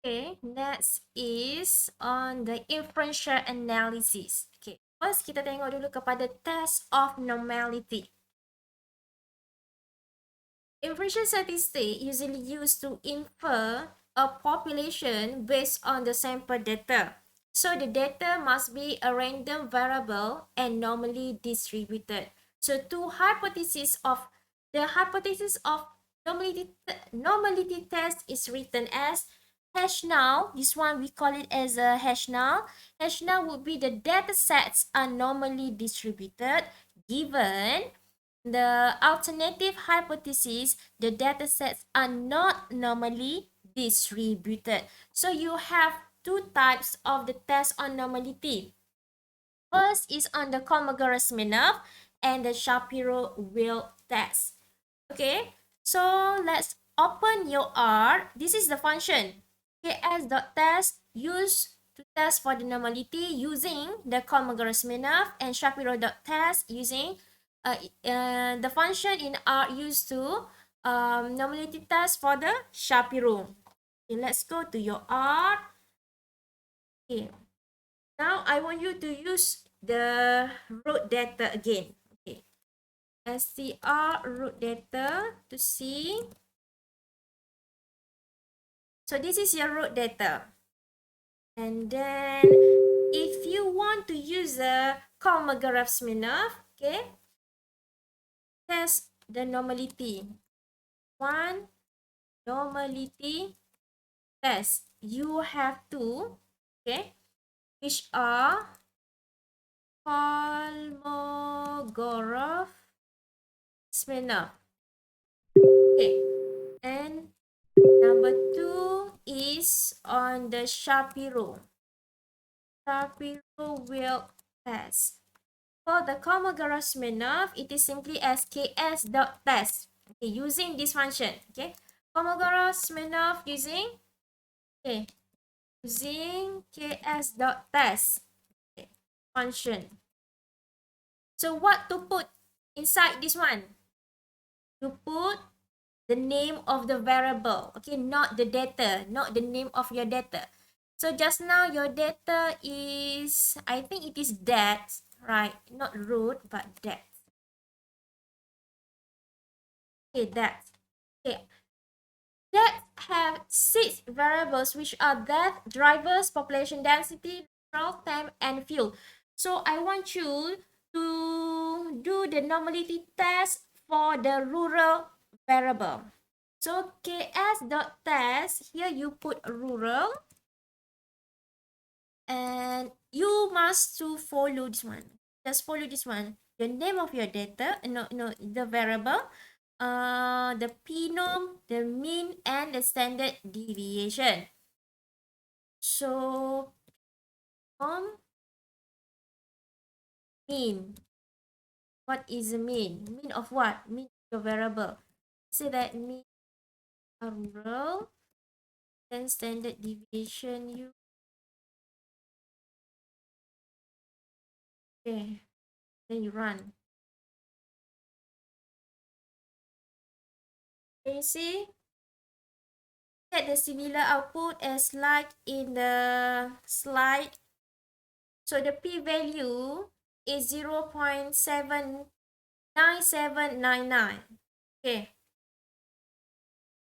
Okay, next is on the inferential analysis. Okay, first kita tengok dulu kepada test of normality. Inferential statistics usually used to infer a population based on the sample data. So the data must be a random variable and normally distributed. So the hypothesis of normality test is written as hash null. This one we call it as a hash null. Hash null would be the data sets are normally distributed given the alternative hypothesis, the data sets are not normally distributed. So you have two types of the test on normality. First is on the Kolmogorov-Smirnov and the Shapiro-Wilk test. Okay, so let's open your R. This is the function. ks.test used to test for the normality using the Kolmogorov-Smirnov and Shapiro.test using the function in R used to normality test for the Shapiro. Okay, let's go to your R. Okay, now I want you to use the root data again. Okay, str root data to see. So this is your root data. And then if you want to use a Kolmogorov-Smirnov, okay, test the normality. One normality test. You have to, okay, which are Kolmogorov-Smirnov. Okay, and number 2 is on the Shapiro. Shapiro-Wilk test. For the Kolmogorov-Smirnov, it is simply as ks.test. Okay, using this function. Okay, Kolmogorov-Smirnov using ks.test function. So what to put inside this one? To put the name of the variable. Okay, not the data, not the name of your data. So just now your data is, I think it is that, right? Not root, but that. Okay, that. Okay. That have 6 variables, which are death, drivers, population density, rural time, and fuel. So I want you to do the normality test for the rural variable. So ks.test, here you put rural, and you must to follow this one. Just follow this one. The name of your data, the variable, the p-norm, the mean, and the standard deviation. So, mean. What is the mean? Mean of what? Mean of your variable. Say that mean rural, then standard deviation you. Okay, then you run. Can you see? Get the similar output as like in the slide. So the p-value is 0.79799. Okay,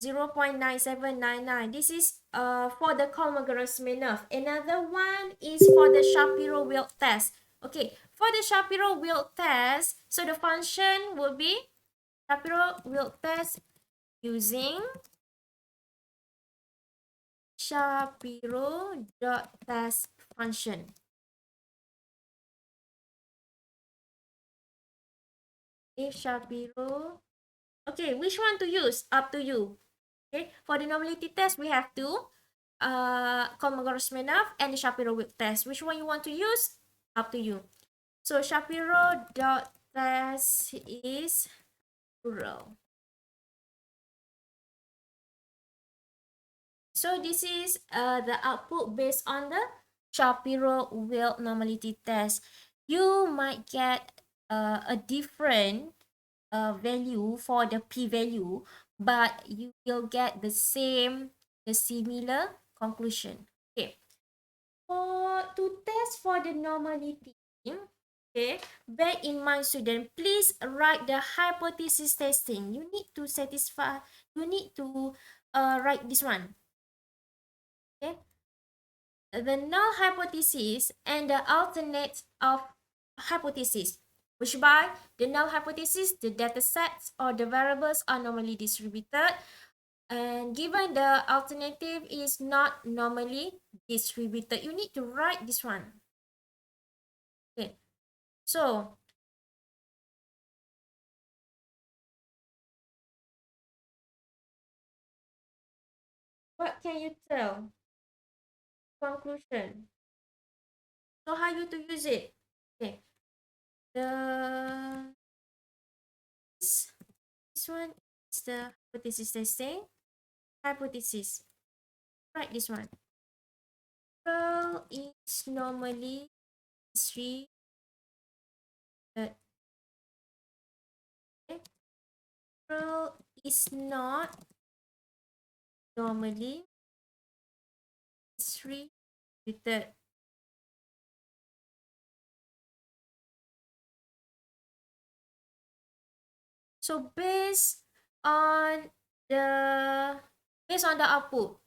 0.9799. This is for the Kolmogorov-Smirnov. Another one is for the Shapiro-Wilk test. Okay, for the Shapiro-Wilk test, so the function will be Shapiro-Wilk test using Shapiro.test function. If Shapiro, okay, which one to use? Up to you. Okay, for the normality test, we have two, Kolmogorov-Smirnov and the Shapiro-Wilk test. Which one you want to use? Up to you. So Shapiro.test is rural. So this is the output based on the Shapiro-Wilk normality test. You might get a different value for the p-value, but you will get the similar conclusion. Okay. To test for the normality, okay, bear in mind, student, please write the hypothesis testing. You need to write this one. Okay. The null hypothesis and the alternate of hypothesis, which by the null hypothesis, the data sets or the variables are normally distributed, and given the alternative is not normally distributed. You need to write this one. Okay, so what can you tell? Conclusion. So how you to use it? Okay, the this one is the hypothesis testing. Hypothesis. Write this one. Pearl is normally distributed. Okay. Pearl is not normally distributed. So based on the output,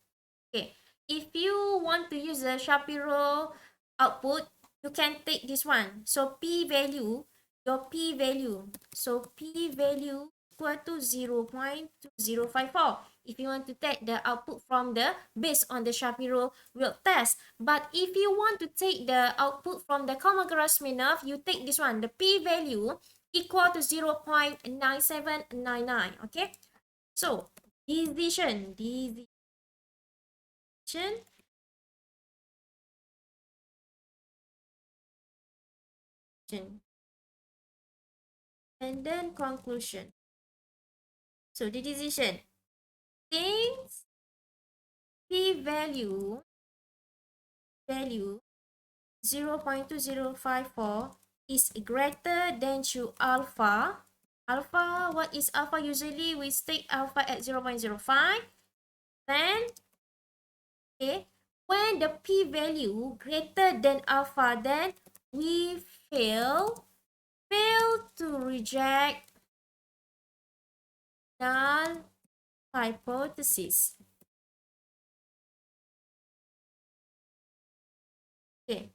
okay, if you want to use the Shapiro output, you can take this one. So p-value, your p-value, so p-value equal to 0.2054 if you want to take the output from the based on the Shapiro Wilk test. But if you want to take the output from the Kolmogorov-Smirnov, you take this one, the p-value equal to 0.9799. Okay, so decision and then conclusion. So the decision, since p-value 0.2054 is greater than to alpha. Alpha, what is alpha? Usually we state alpha at 0.05. Then, okay, when the p-value greater than alpha, then we fail to reject null hypothesis. Okay,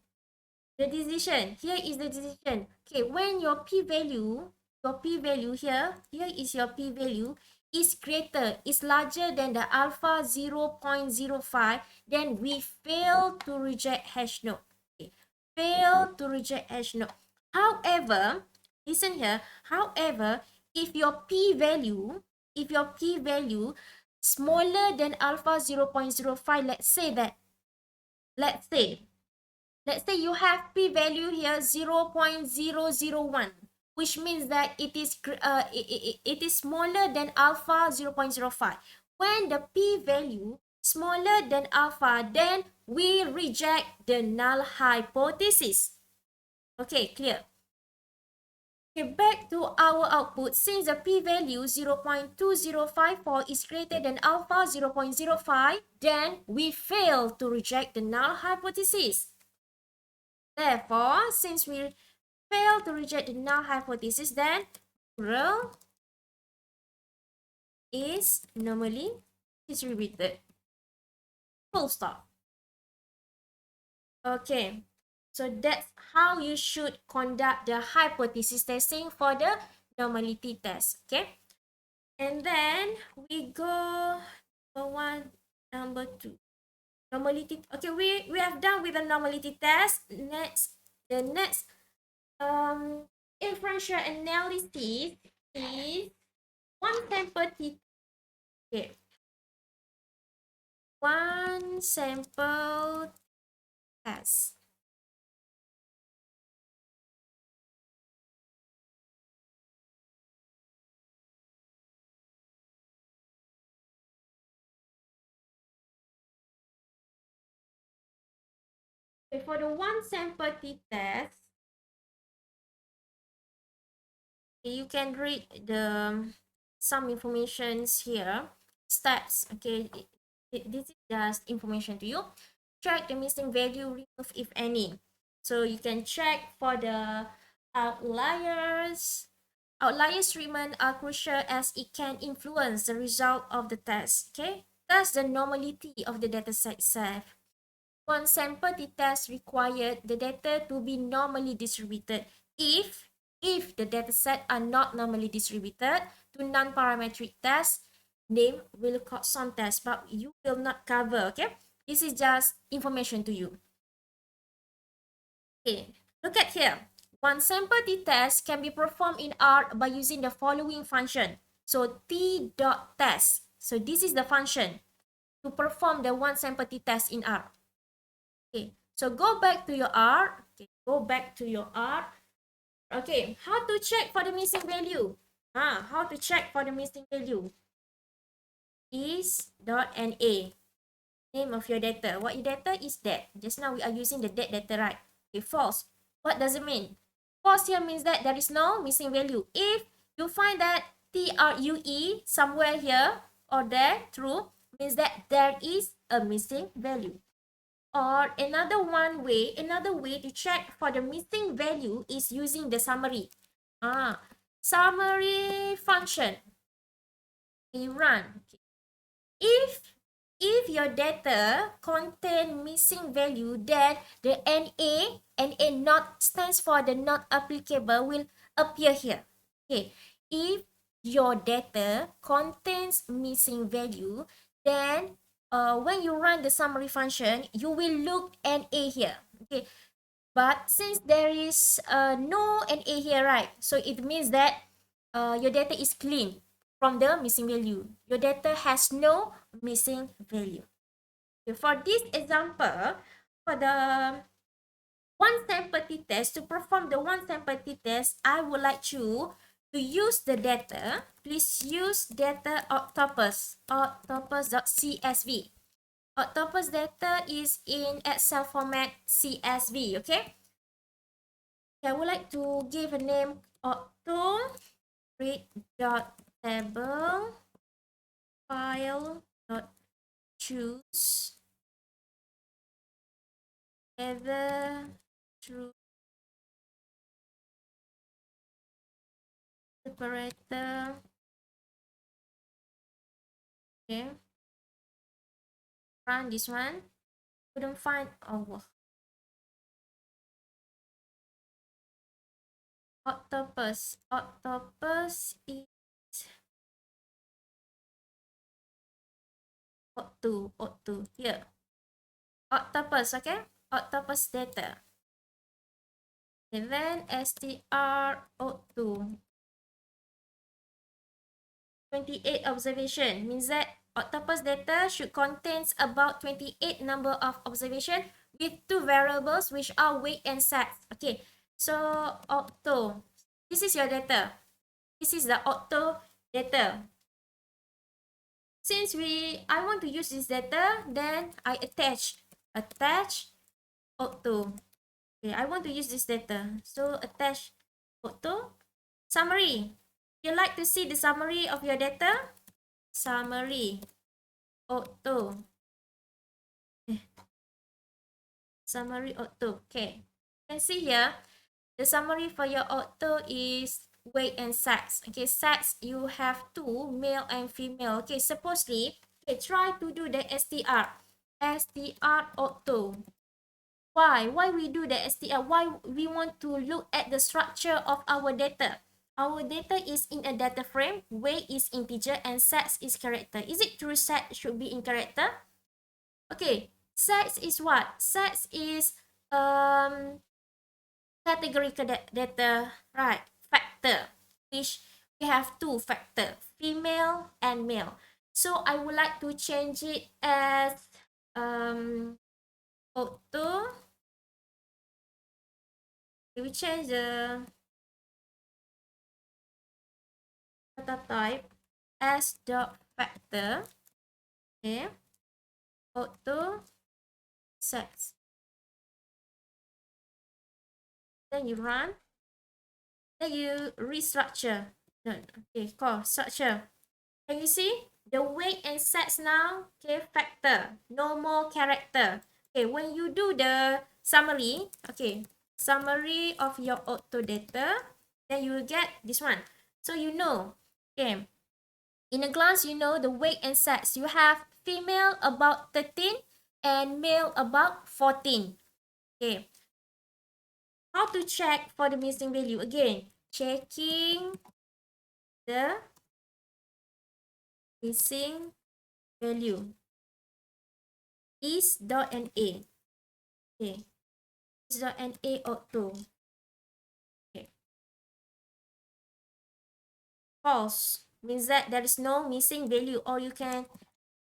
the decision, here is the decision. Okay, when your p-value here is your p-value is greater, is larger than the alpha 0.05, then we fail to reject hash node. Okay, fail to reject hash node. However, listen here, however, if your p-value smaller than alpha 0.05, let's say you have p-value here 0.001, which means that it is smaller than alpha 0.05. When the p-value smaller than alpha, then we reject the null hypothesis. Okay, clear? Okay, back to our output. Since the p-value 0.2054 is greater than alpha 0.05, then we fail to reject the null hypothesis. Therefore, since we fail to reject the null hypothesis, then rho is normally distributed. Full stop. Okay, so that's how you should conduct the hypothesis testing for the normality test. Okay, and then we go number two. Normality. Okay, we have done with the normality test. The next inferential analysis is one sample t. Okay, one sample test. Okay, for the one sample t test, you can read the some informations here. Steps. Okay, This is just information to you. Check the missing value, remove if any. So you can check for the outliers. Outliers treatment are crucial as it can influence the result of the test. Okay, that's the normality of the dataset itself. One sample t-test required the data to be normally distributed. If the dataset are not normally distributed to non-parametric tests, name Wilcoxon test, but you will not cover. Okay, this is just information to you. Okay, look at here. One sample t-test can be performed in R by using the following function. So t.test. So this is the function to perform the one sample t-test in R. Okay, so go back to your R. Okay, go back to your R. Okay, how to check for the missing value? How to check for the missing value? Is.na. Name of your data. What your data is that. Just now we are using the that data, right? Okay, false. What does it mean? False here means that there is no missing value. If you find that TRUE somewhere here or there, true, means that there is a missing value. Or another way to check for the missing value is using the summary. Summary function. We run. If your data contain missing value, then the NA not stands for the not applicable will appear here. Okay, if your data contains missing value, then when you run the summary function, you will look NA here. Okay, but since there is no NA here, right? So it means that your data is clean from the missing value. Your data has no missing value. Okay, for this example, for the one sample t-test, to perform the one sample t-test, I would like you to use the data. Please use data octopus.csv. Octopus data is in Excel format CSV, okay? I would like to give a name octo read.table file.choose whether true separator. Okay, run this one. Couldn't find octopus is octo here. Octopus, okay? Octopus data. And then str02 28 observation means that octopus data should contains about 28 number of observation with two variables which are weight and sex. Okay, so octo, this is your data. This is the octo data. Since I want to use this data, then I attach octo. Okay, I want to use this data, so attach octo. Summary. You like to see the summary of your data? Summary octo. Summary octo. Okay, you can see here the summary for your octo is weight and sex. Okay, sex you have two, male and female. Okay, supposedly, okay, try to do the STR octo. Why we do the STR? Why we want to look at the structure of our data? Our data is in a data frame, weight is integer, and sex is character. Is it true sex should be in character? Okay, sex is what? Sex is categorical data, right? Factor, which we have two factor, female and male. So I would like to change it as octo. We change the data type as dot factor. Okay, octo sex. Then you run. Then you restructure. No, okay, call structure. Can you see? the weight and sets now, okay, factor, no more character. Okay, when you do the summary, okay, summary of your auto data, then you will get this one. So you know, okay, in a glance, you know the weight and sets. You have female about 13 and male about 14. Okay, how to check for the missing value? Again, checking the missing value. Is.NA. Okay. Is.NA auto. Okay. False means that there is no missing value, or you can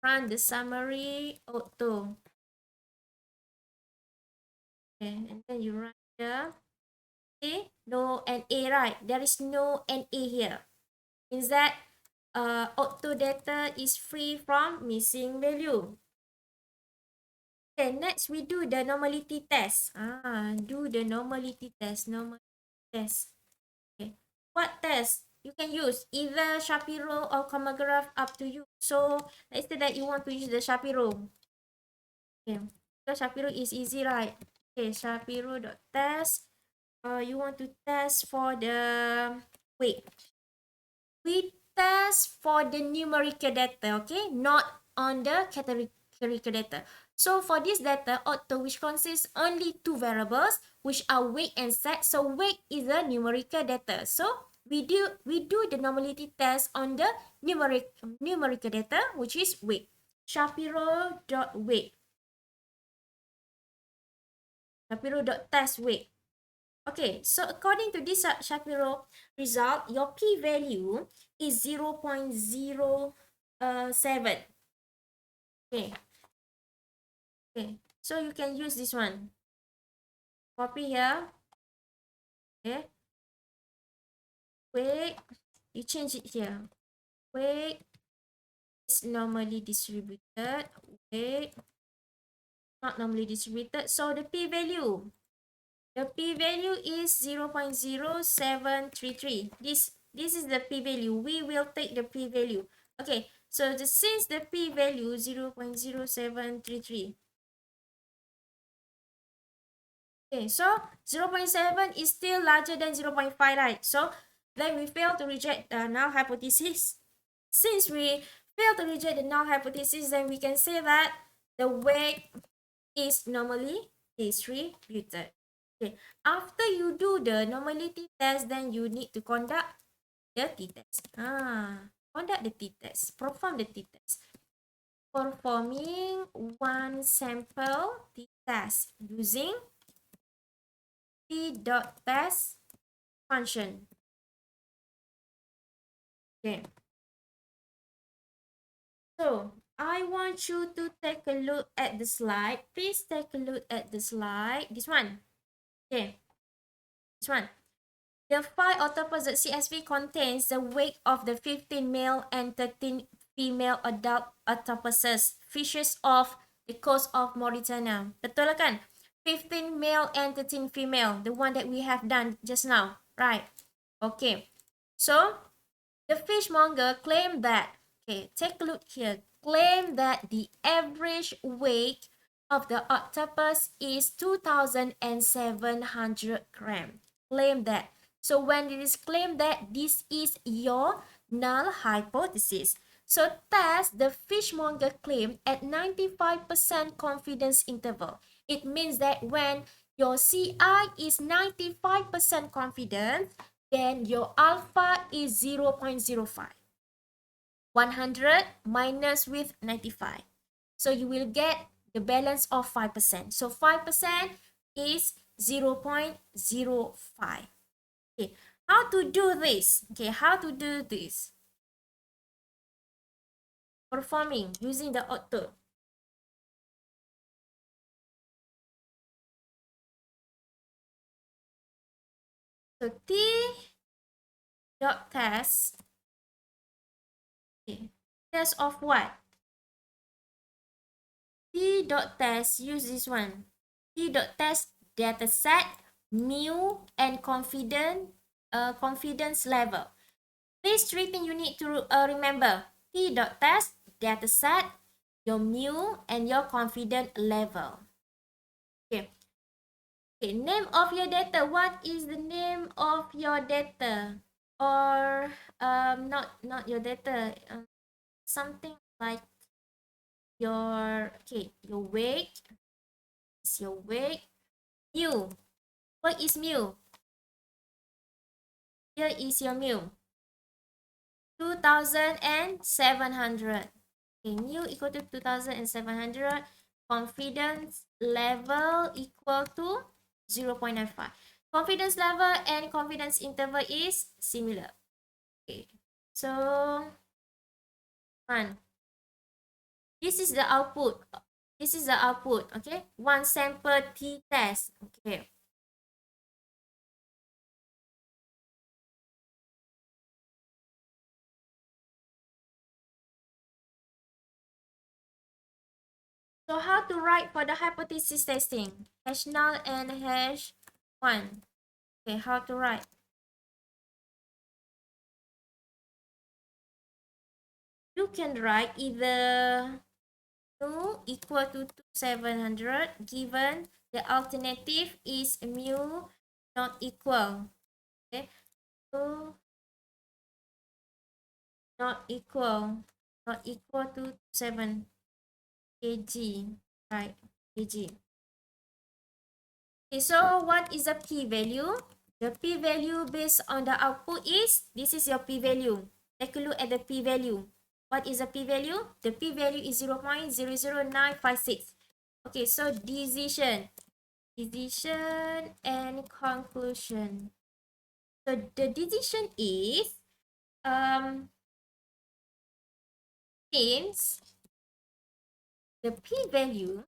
run the summary auto. Okay, and then you run the no NA, right? There is no NA here. Means that auto data is free from missing value. Okay, next we do the normality test. Do the normality test. Normality test. Okay. What test? You can use either Shapiro or Comma-Graph, up to you. So let's say that you want to use the Shapiro. Okay. So Shapiro is easy, right? Okay, Shapiro.test. You want to test for the wait. We test for the numerical data, okay? Not on the categorical data. So for this data, auto, which consists only two variables, which are weight and set. So weight is a numerical data. So we do the normality test on the numerical data, which is weight. Shapiro.weight. Shapiro.test weight. Okay, so according to this Shapiro result, your p-value is 0.07. Okay. Okay, so you can use this one. Copy here. Okay. Weight, you change it here. Weight is normally distributed. Weight not normally distributed. So the p-value. The p-value is 0.0733. This is the p-value. We will take the p-value. Okay, so since the p-value 0.0733. Okay, so 0.7 is still larger than 0.5, right? So then we fail to reject the null hypothesis. Since we fail to reject the null hypothesis, then we can say that the weight is normally distributed. Okay, after you do the normality test, then you need to conduct the t-test. Conduct the t-test. Perform the t-test. Performing one sample t-test using t.test function. Okay. So I want you to take a look at the slide. Please take a look at the slide. This one. Okay. This one. The 5 octopus.csv contains the weight of the 15 male and 13 female adult octopuses, fishes off the coast of Mauritania. Betul kan? 15 male and 13 female, the one that we have done just now, right? Okay. So, the fishmonger claimed that, okay, take a look here, claimed that the average weight of the octopus is 2,700 grams. Claim that. So when it is claimed that this is your null hypothesis. So test the fishmonger claim at 95% confidence interval. It means that when your CI is 95% confident, then your alpha is 0.05. 100 minus with 95. So you will get the balance of 5%. So 5% is 0.05. Okay, how to do this? Okay, how to do this? Performing using the auto. So T dot test. Okay, test of what? T dot test, use this one. T dot test dataset, mu, and confidence level. These three things you need to remember. t.test dataset, your mu, and your confidence level. Okay. Okay, name of your data. What is the name of your data? Or not your data. Something like your weight. Is your weight. Mu. What is mu? Here is your mu. 2,700. Okay, mu equal to 2,700. Confidence level equal to 0.95. Confidence level and confidence interval is similar. Okay, so one. This is the output. This is the output. Okay, one sample t-test. Okay. So how to write for the hypothesis testing? Hash null and hash 1. Okay, how to write? You can write either mu equal to 700 given the alternative is mu not equal. Okay, so not equal to 7 kg, right? Kg. Okay, so what is the p-value? The p-value based on the output is, this is your p-value. Take a look at the p-value. What is the p-value? The p-value is 0.00956. Okay, so decision and conclusion. So the decision is, since the p-value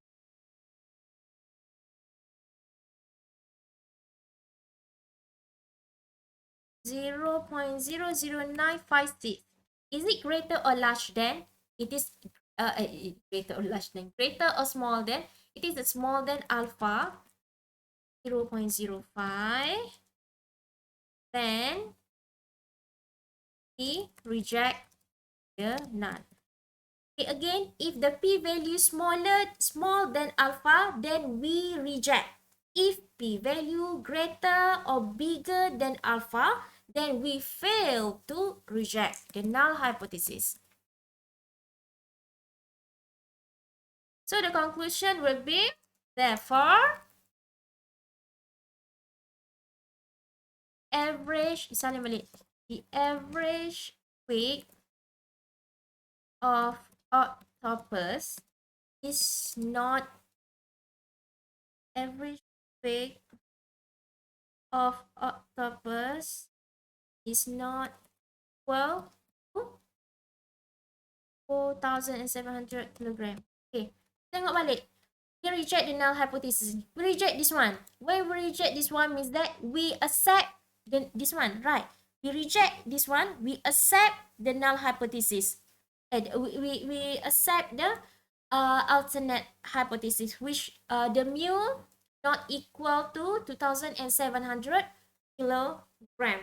zero point zero zero nine five six. Is it greater or large than? It is greater or large than. Greater or small than? It is small than alpha 0.05. Then we reject the null. Okay, again, if the p-value small than alpha, then we reject. If p-value greater or bigger than alpha, then we fail to reject the null hypothesis. So the conclusion will be, therefore, the average weight of octopus is not average weight of octopus is not equal to 4,700 kilogram. Okay, tengok balik. We reject the null hypothesis. We reject this one. When we reject this one means that we accept this one, right? We reject this one. We accept the null hypothesis. And we accept the alternate hypothesis, which the mu not equal to 2,700 kilogram.